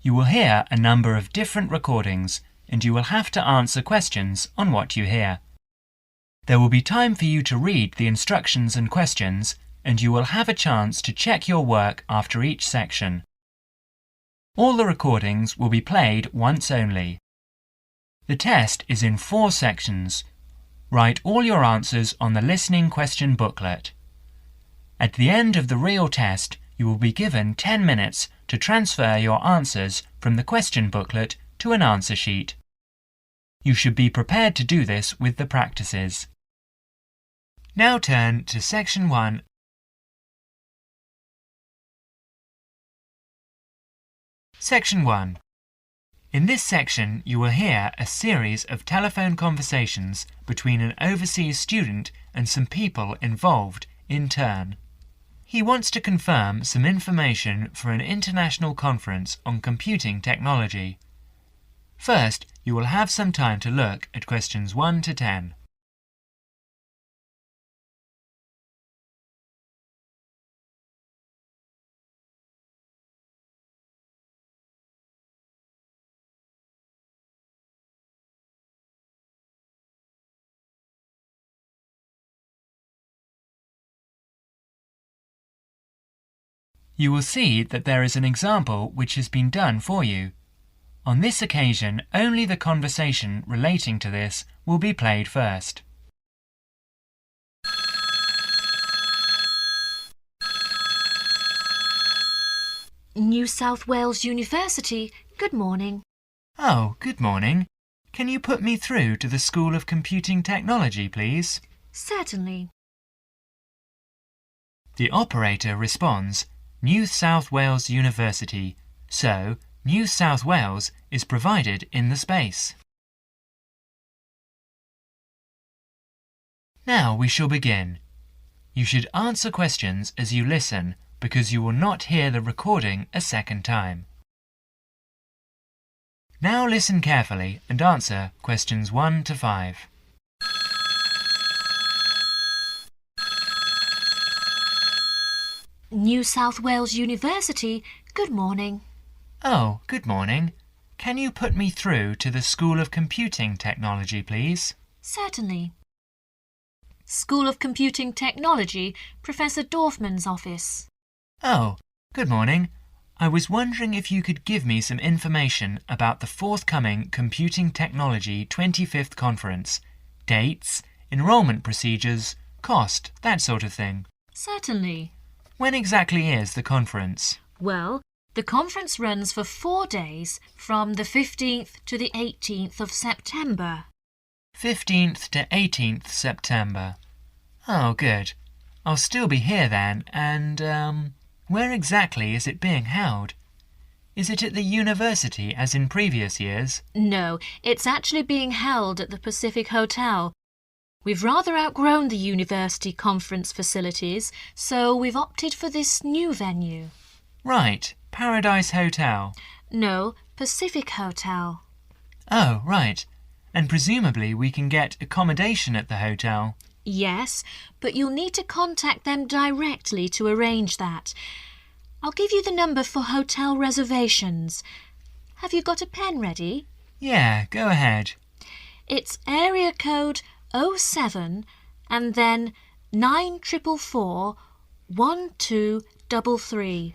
You will hear a number of different recordings and you will have to answer questions on what you hear. There will be time for you to read the instructions and questions, and you will have a chance to check your work after each section. All the recordings will be played once only. The test is in 4 sections. Write all your answers on the listening question booklet. At the end of the real test, you will be given 10 minutes to transfer your answers from the question booklet to an answer sheet. You should be prepared to do this with the practices. Now turn to Section 1. Section 1. In this section, you will hear a series of telephone conversations between an overseas student and some people involved in turn. He wants to confirm some information for an international conference on computing technology. First, you will have some time to look at questions 1 to 10. You will see that there is an example which has been done for you. On this occasion, only the conversation relating to this will be played first. New South Wales University, good morning. Oh, good morning. Can you put me through to the School of Computing Technology, please? Certainly. The operator responds, New South Wales University, so New South Wales is provided in the space. Now we shall begin. You should answer questions as you listen because you will not hear the recording a second time. Now listen carefully and answer questions 1 to 5. New South Wales University, good morning. Oh, good morning. Can you put me through to the School of Computing Technology, please? Certainly. School of Computing Technology, Professor Dorfman's office. Oh, good morning. I was wondering if you could give me some information about the forthcoming Computing Technology 25th Conference. Dates, enrolment procedures, cost, that sort of thing. Certainly. When exactly is the conference? Well, the conference runs for 4 days from the 15th to the 18th of September. 15th to 18th September. Oh, good. I'll still be here then, and, where exactly is it being held? Is it at the university as in previous years? No, it's actually being held at the Pacific Hotel. We've rather outgrown the university conference facilities, so we've opted for this new venue. Right, Paradise Hotel. No, Pacific Hotel. Oh, right. And presumably we can get accommodation at the hotel. Yes, but you'll need to contact them directly to arrange that. I'll give you the number for hotel reservations. Have you got a pen ready? Yeah, go ahead. It's area code 07 and then 9444 1233.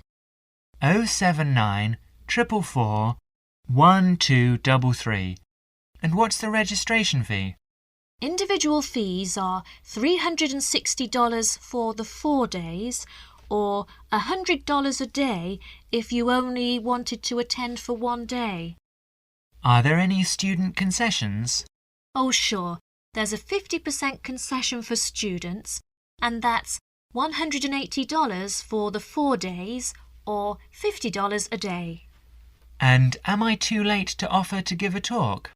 079 444 1233. And what's the registration fee? Individual fees are $360 for the 4 days or $100 a day if you only wanted to attend for 1 day. Are there any student concessions? Oh, sure. There's a 50% concession for students, and that's $180 for the 4 days or $50 a day. And am I too late to offer to give a talk?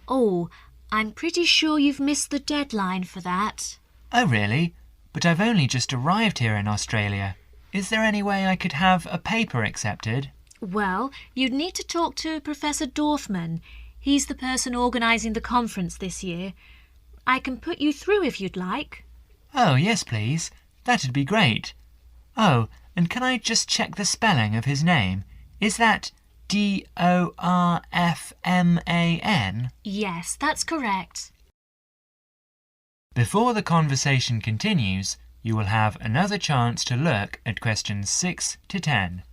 Oh, I'm pretty sure you've missed the deadline for that. Oh, really? But I've only just arrived here in Australia. Is there any way I could have a paper accepted? Well, you'd need to talk to Professor Dorfman. He's the person organising the conference this year. I can put you through if you'd like. Oh, yes, please. That'd be great. Oh, and can I just check the spelling of his name? Is that Dorfman? Yes, that's correct. Before the conversation continues, you will have another chance to look at questions 6 to 10.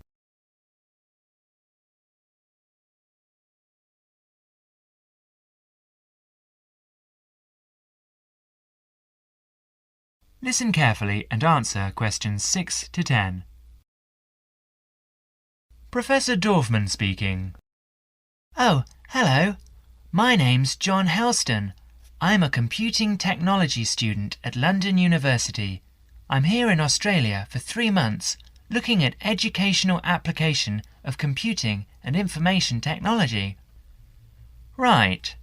Listen carefully and answer questions 6 to 10. Professor Dorfman speaking. Oh, hello. My name's John Helston. I'm a computing technology student at London University. I'm here in Australia for 3 months, looking at educational application of computing and information technology. Right.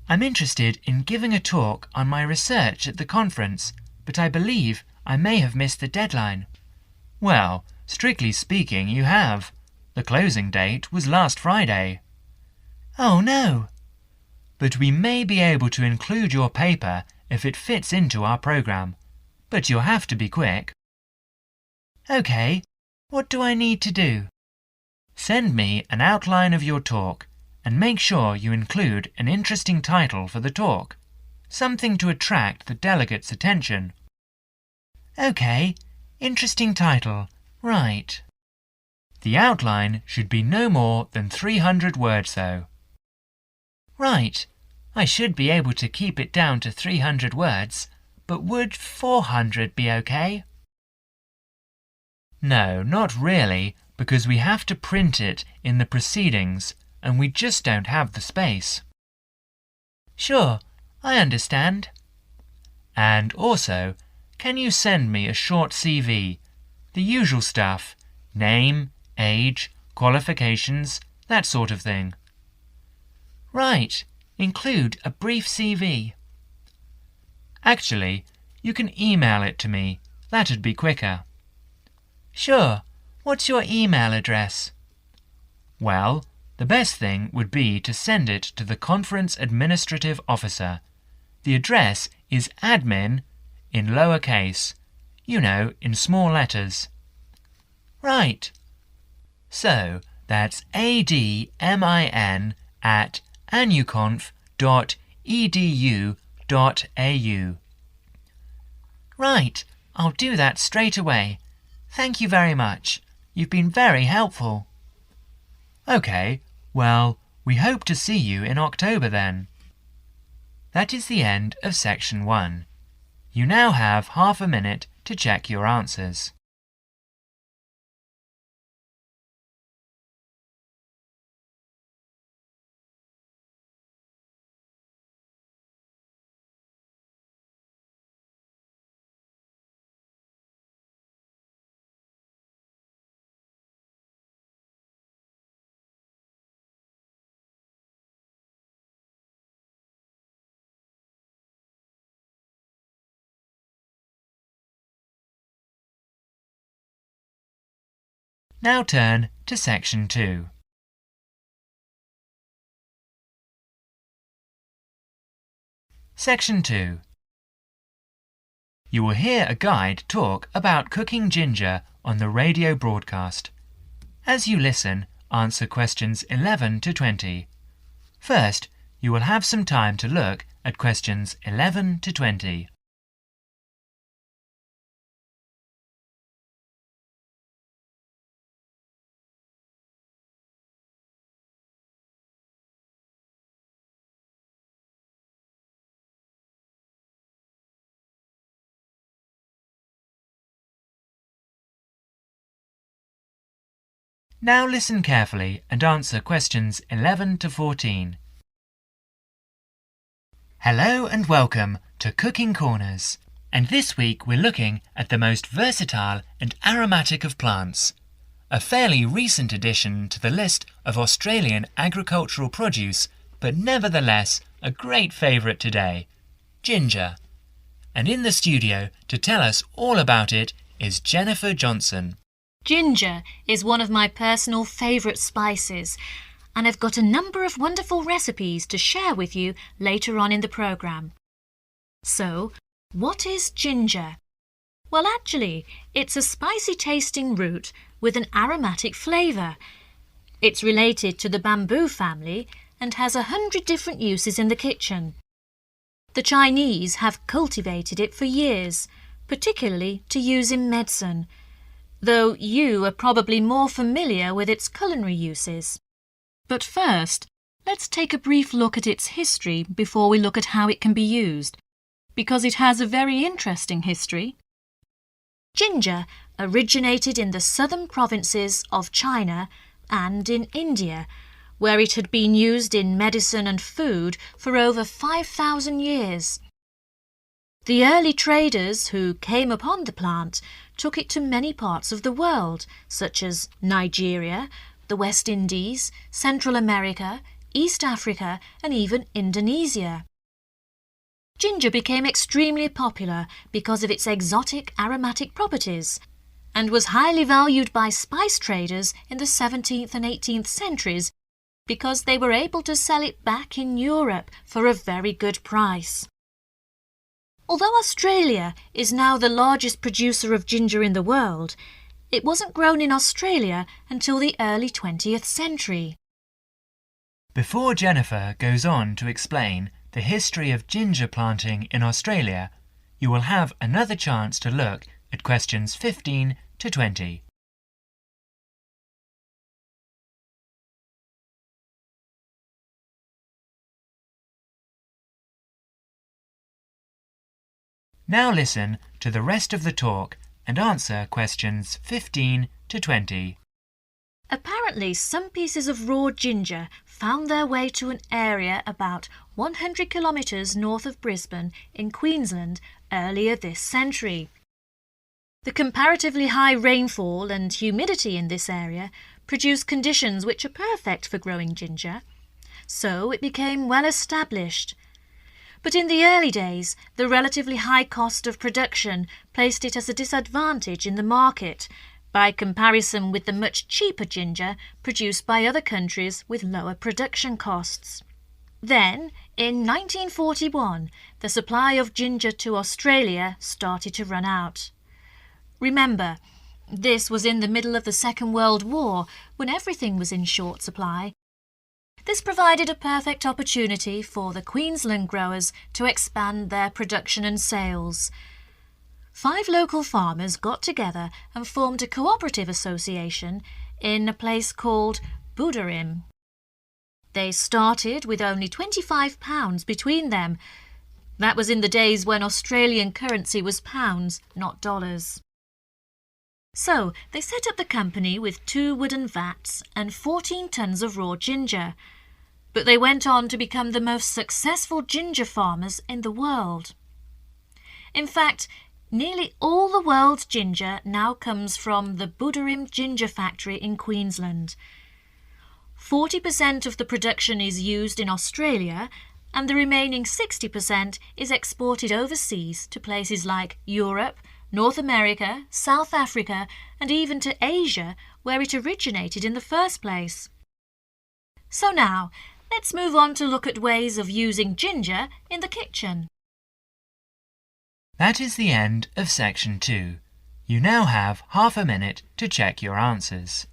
I'm interested in giving a talk on my research at the conference, but I believe I may have missed the deadline. Well, strictly speaking, you have. The closing date was last Friday. Oh no! But we may be able to include your paper if it fits into our programme. But you'll have to be quick. OK, what do I need to do? Send me an outline of your talk and make sure you include an interesting title for the talk, something to attract the delegates' attention. OK, interesting title, right. The outline should be no more than 300 words though. Right, I should be able to keep it down to 300 words, but would 400 be OK? No, not really, because we have to print it in the proceedings and we just don't have the space. Sure, I understand. And also, can you send me a short CV? The usual stuff, name, age, qualifications, that sort of thing. Right, include a brief CV. Actually, you can email it to me. That'd be quicker. Sure, what's your email address? Well, the best thing would be to send it to the Conference Administrative Officer. The address is admin in lowercase, you know, in small letters. Right. So, that's admin@anuconf.edu.au. Right, I'll do that straight away. Thank you very much. You've been very helpful. OK, well, we hope to see you in October then. That is the end of section 1. You now have half a minute to check your answers. Now turn to section 2. Section 2. You will hear a guide talk about cooking ginger on the radio broadcast. As you listen, answer questions 11 to 20. First, you will have some time to look at questions 11 to 20. Now listen carefully and answer questions 11 to 14. Hello and welcome to Cooking Corners. And this week we're looking at the most versatile and aromatic of plants. A fairly recent addition to the list of Australian agricultural produce, but nevertheless a great favourite today, ginger. And in the studio to tell us all about it is Jennifer Johnson. Ginger is one of my personal favourite spices, and I've got a number of wonderful recipes to share with you later on in the programme. So, what is ginger? Well, actually, it's a spicy tasting root with an aromatic flavour. It's related to the bamboo family and has 100 different uses in the kitchen. The Chinese have cultivated it for years, particularly to use in medicine, though you are probably more familiar with its culinary uses. But first, let's take a brief look at its history before we look at how it can be used, because it has a very interesting history. Ginger originated in the southern provinces of China and in India, where it had been used in medicine and food for over 5,000 years. The early traders who came upon the plant took it to many parts of the world, such as Nigeria, the West Indies, Central America, East Africa, and even Indonesia. Ginger became extremely popular because of its exotic aromatic properties and was highly valued by spice traders in the 17th and 18th centuries because they were able to sell it back in Europe for a very good price. Although Australia is now the largest producer of ginger in the world, it wasn't grown in Australia until the early 20th century. Before Jennifer goes on to explain the history of ginger planting in Australia, you will have another chance to look at questions 15 to 20. Now listen to the rest of the talk and answer questions 15 to 20. Apparently, some pieces of raw ginger found their way to an area about 100 kilometres north of Brisbane in Queensland earlier this century. The comparatively high rainfall and humidity in this area produce conditions which are perfect for growing ginger, so it became well established. But in the early days, the relatively high cost of production placed it as a disadvantage in the market by comparison with the much cheaper ginger produced by other countries with lower production costs. Then, in 1941, the supply of ginger to Australia started to run out. Remember, this was in the middle of the Second World War, when everything was in short supply. This provided a perfect opportunity for the Queensland growers to expand their production and sales. 5 local farmers got together and formed a cooperative association in a place called Buderim. They started with only £25 between them. That was in the days when Australian currency was pounds, not dollars. So they set up the company with 2 wooden vats and 14 tons of raw ginger. But they went on to become the most successful ginger farmers in the world. In fact, nearly all the world's ginger now comes from the Buderim ginger factory in Queensland. 40% of the production is used in Australia, and the remaining 60% is exported overseas to places like Europe, North America, South Africa, and even to Asia, where it originated in the first place. So now, let's move on to look at ways of using ginger in the kitchen. That is the end of section 2. You now have half a minute to check your answers.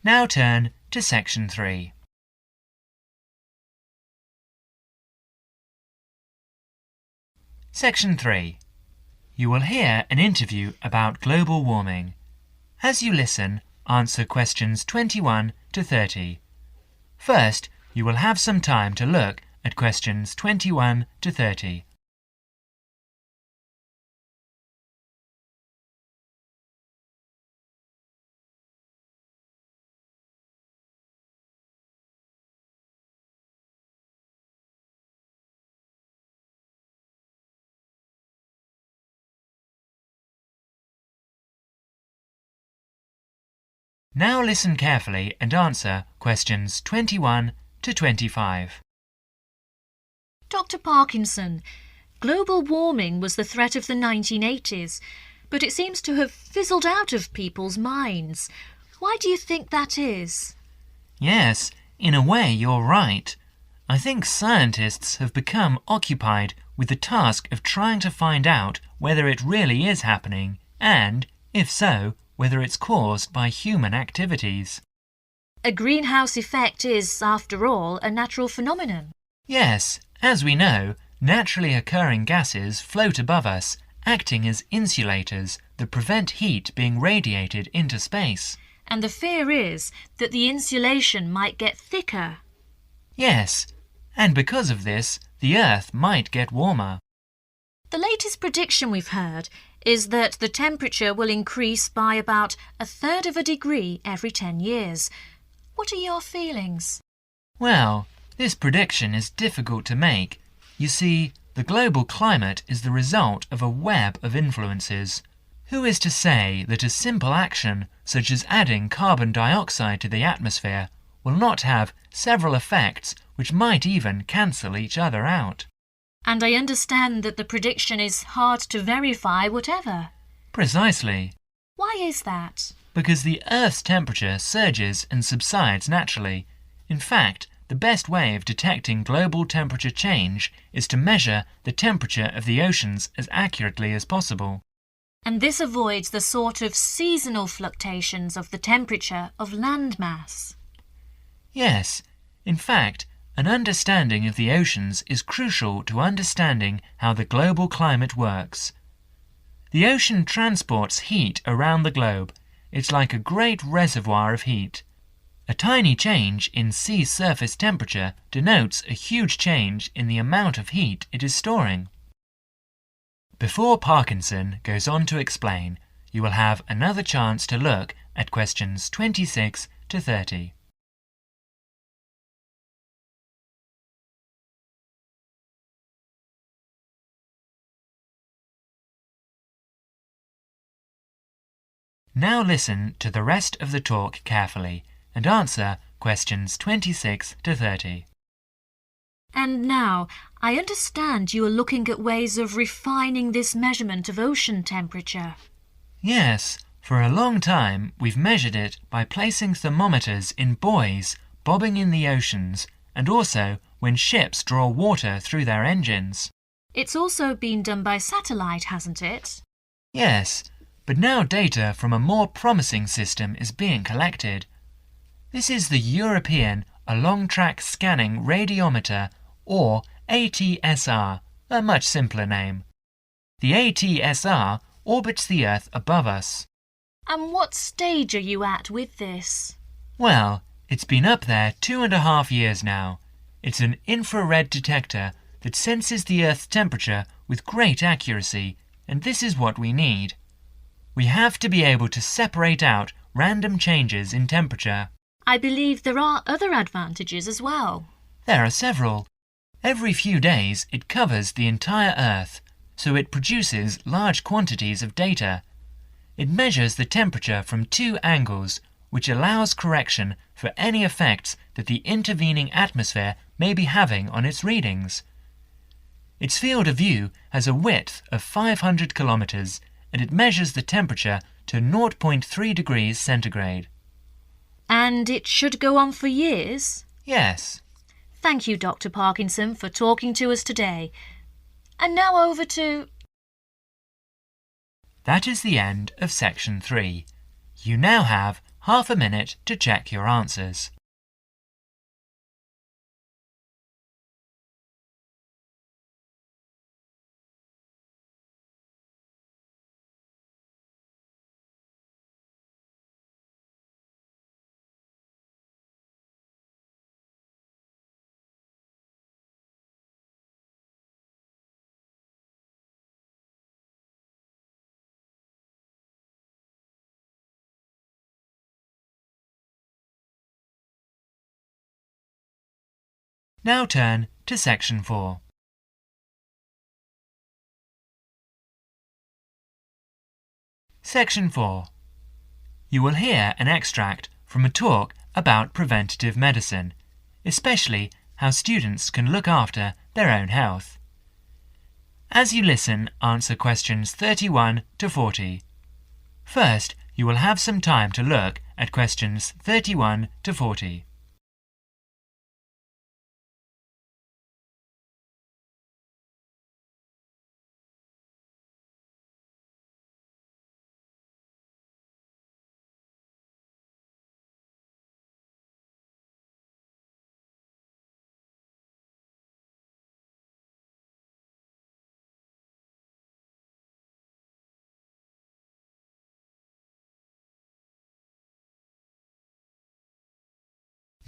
Now turn to section 3. Section 3. You will hear an interview about global warming. As you listen, answer questions 21 to 30. First, you will have some time to look at questions 21 to 30. Now listen carefully and answer questions 21 to 25. Dr. Parkinson, global warming was the threat of the 1980s, but it seems to have fizzled out of people's minds. Why do you think that is? Yes, in a way you're right. I think scientists have become occupied with the task of trying to find out whether it really is happening and, if so, whether it's caused by human activities. A greenhouse effect is, after all, a natural phenomenon. Yes, as we know, naturally occurring gases float above us, acting as insulators that prevent heat being radiated into space. And the fear is that the insulation might get thicker. Yes, and because of this, the Earth might get warmer. The latest prediction we've heard is that the temperature will increase by about 1/3 of a degree every 10 years. What are your feelings? Well, this prediction is difficult to make. You see, the global climate is the result of a web of influences. Who is to say that a simple action, such as adding carbon dioxide to the atmosphere, will not have several effects which might even cancel each other out? And I understand that the prediction is hard to verify whatever. Precisely. Why is that? Because the Earth's temperature surges and subsides naturally. In fact, the best way of detecting global temperature change is to measure the temperature of the oceans as accurately as possible. And this avoids the sort of seasonal fluctuations of the temperature of landmass. Yes, in fact, an understanding of the oceans is crucial to understanding how the global climate works. The ocean transports heat around the globe. It's like a great reservoir of heat. A tiny change in sea surface temperature denotes a huge change in the amount of heat it is storing. Before Parkinson goes on to explain, you will have another chance to look at questions 26 to 30. Now listen to the rest of the talk carefully and answer questions 26 to 30. And now, I understand you are looking at ways of refining this measurement of ocean temperature. Yes, for a long time we've measured it by placing thermometers in buoys bobbing in the oceans and also when ships draw water through their engines. It's also been done by satellite, hasn't it? Yes, but now data from a more promising system is being collected. This is the European Along-Track Scanning Radiometer, or ATSR, a much simpler name. The ATSR orbits the Earth above us. And what stage are you at with this? Well, it's been up there 2.5 years now. It's an infrared detector that senses the Earth's temperature with great accuracy, and this is what we need. We have to be able to separate out random changes in temperature. I believe there are other advantages as well. There are several. Every few days it covers the entire Earth, so it produces large quantities of data. It measures the temperature from 2 angles, which allows correction for any effects that the intervening atmosphere may be having on its readings. Its field of view has a width of 500 kilometers, and it measures the temperature to 0.3 degrees centigrade. And it should go on for years? Yes. Thank you, Dr. Parkinson, for talking to us today. And now over to... That is the end of section 3. You now have half a minute to check your answers. Now turn to section 4. Section 4. you will hear an extract from a talk about preventative medicine, especially how students can look after their own health. As you listen, answer questions 31 to 40. First, you will have some time to look at questions 31 to 40.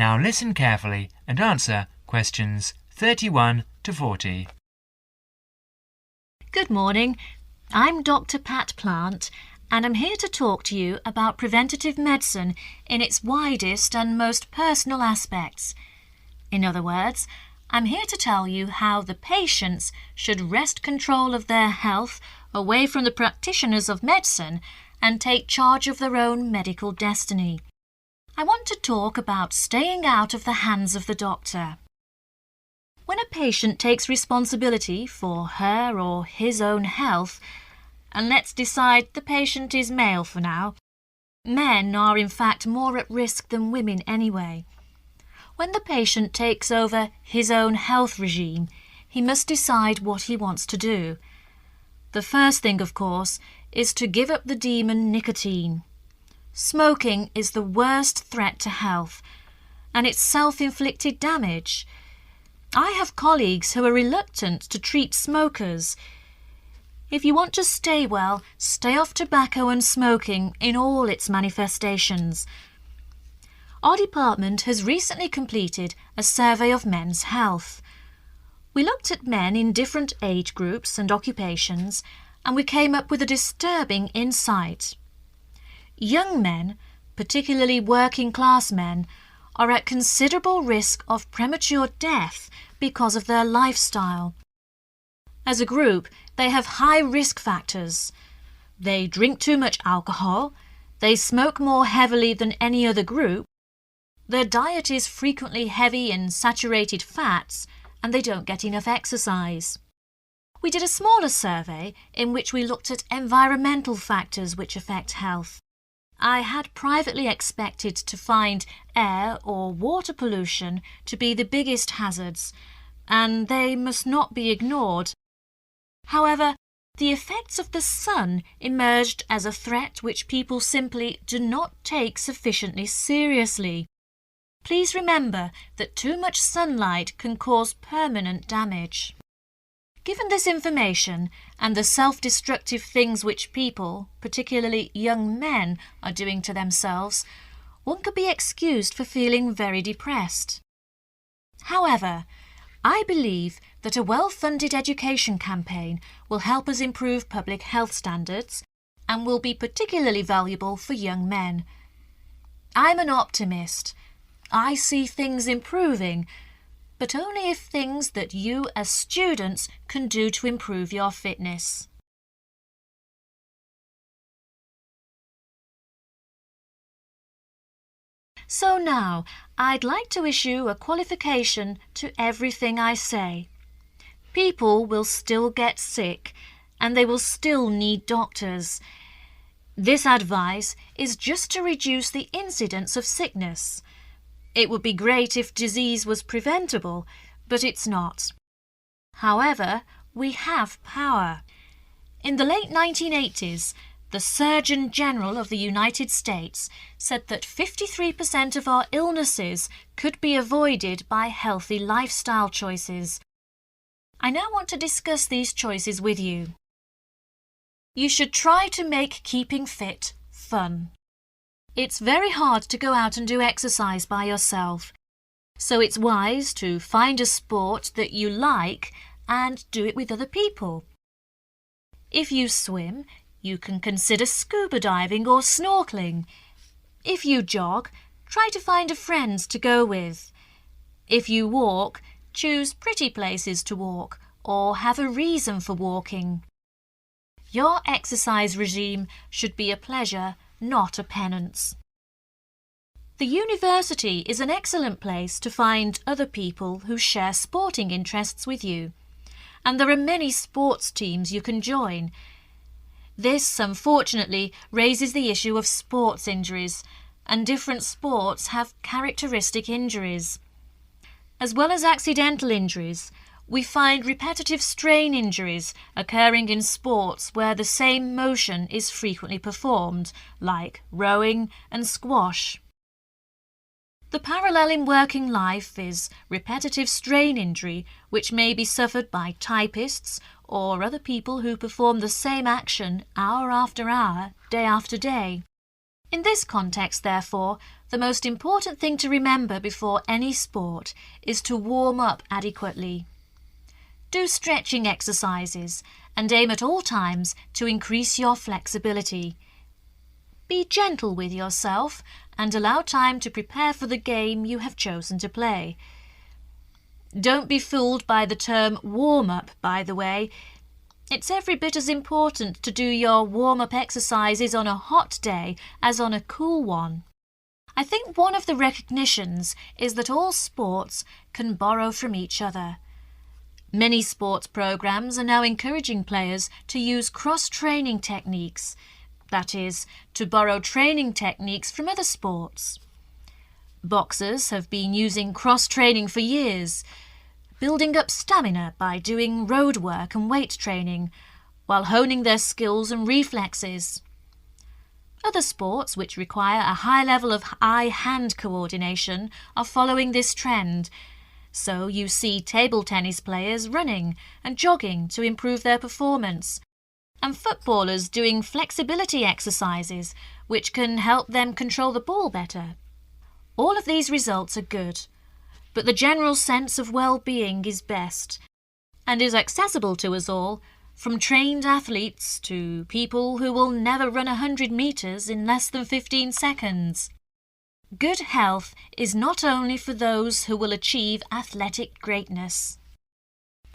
Now listen carefully and answer questions 31 to 40. Good morning. I'm Dr. Pat Plant, and I'm here to talk to you about preventative medicine in its widest and most personal aspects. In other words, I'm here to tell you how the patients should wrest control of their health away from the practitioners of medicine and take charge of their own medical destiny. I want to talk about staying out of the hands of the doctor. When a patient takes responsibility for her or his own health, and let's decide the patient is male for now, men are in fact more at risk than women anyway. When the patient takes over his own health regime, he must decide what he wants to do. The first thing, of course, is to give up the demon nicotine. Smoking is the worst threat to health, and it's self-inflicted damage. I have colleagues who are reluctant to treat smokers. If you want to stay well, stay off tobacco and smoking in all its manifestations. Our department has recently completed a survey of men's health. We looked at men in different age groups and occupations, and we came up with a disturbing insight. Young men, particularly working-class men, are at considerable risk of premature death because of their lifestyle. As a group, they have high risk factors. They drink too much alcohol, they smoke more heavily than any other group, their diet is frequently heavy in saturated fats, and they don't get enough exercise. We did a smaller survey in which we looked at environmental factors which affect health. I had privately expected to find air or water pollution to be the biggest hazards, and they must not be ignored. However, the effects of the sun emerged as a threat which people simply do not take sufficiently seriously. Please remember that too much sunlight can cause permanent damage. Given this information and the self-destructive things which people, particularly young men, are doing to themselves, one could be excused for feeling very depressed. However, I believe that a well-funded education campaign will help us improve public health standards and will be particularly valuable for young men. I'm an optimist. I see things improving, but only if things that you as students can do to improve your fitness. So now, I'd like to issue a qualification to everything I say. People will still get sick, and they will still need doctors. This advice is just to reduce the incidence of sickness. It would be great if disease was preventable, but it's not. However, we have power. In the late 1980s, the Surgeon General of the United States said that 53% of our illnesses could be avoided by healthy lifestyle choices. I now want to discuss these choices with you. You should try to make keeping fit fun. It's very hard to go out and do exercise by yourself, so it's wise to find a sport that you like and do it with other people. If you swim, you can consider scuba diving or snorkeling. If you jog, try to find a friend to go with. If you walk, choose pretty places to walk or have a reason for walking. Your exercise regime should be a pleasure not a penance. The university is an excellent place to find other people who share sporting interests with you, and there are many sports teams you can join. This, unfortunately, raises the issue of sports injuries, and different sports have characteristic injuries. As well as accidental injuries, we find repetitive strain injuries occurring in sports where the same motion is frequently performed, like rowing and squash. The parallel in working life is repetitive strain injury, which may be suffered by typists or other people who perform the same action hour after hour, day after day. In this context, therefore, the most important thing to remember before any sport is to warm up adequately. Do stretching exercises and aim at all times to increase your flexibility. Be gentle with yourself and allow time to prepare for the game you have chosen to play. Don't be fooled by the term warm-up, by the way. It's every bit as important to do your warm-up exercises on a hot day as on a cool one. I think one of the recognitions is that all sports can borrow from each other. Many sports programs are now encouraging players to use cross-training techniques, that is, to borrow training techniques from other sports. Boxers have been using cross-training for years, building up stamina by doing road work and weight training, while honing their skills and reflexes. Other sports which require a high level of eye-hand coordination are following this trend, so you see table tennis players running and jogging to improve their performance, and footballers doing flexibility exercises which can help them control the ball better. All of these results are good, but the general sense of well-being is best and is accessible to us all, from trained athletes to people who will never run 100 metres in less than 15 seconds. Good health is not only for those who will achieve athletic greatness.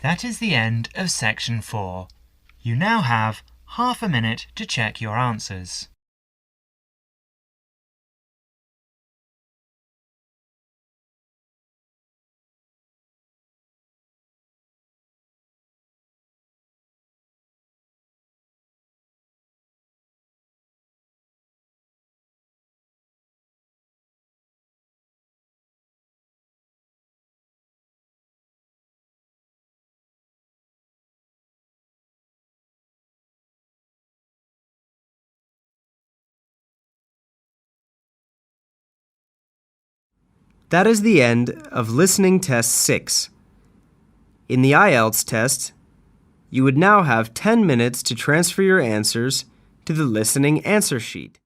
That is the end of section 4. You now have half a minute to check your answers. That is the end of Listening Test 6. In the IELTS test, you would now have 10 minutes to transfer your answers to the listening answer sheet.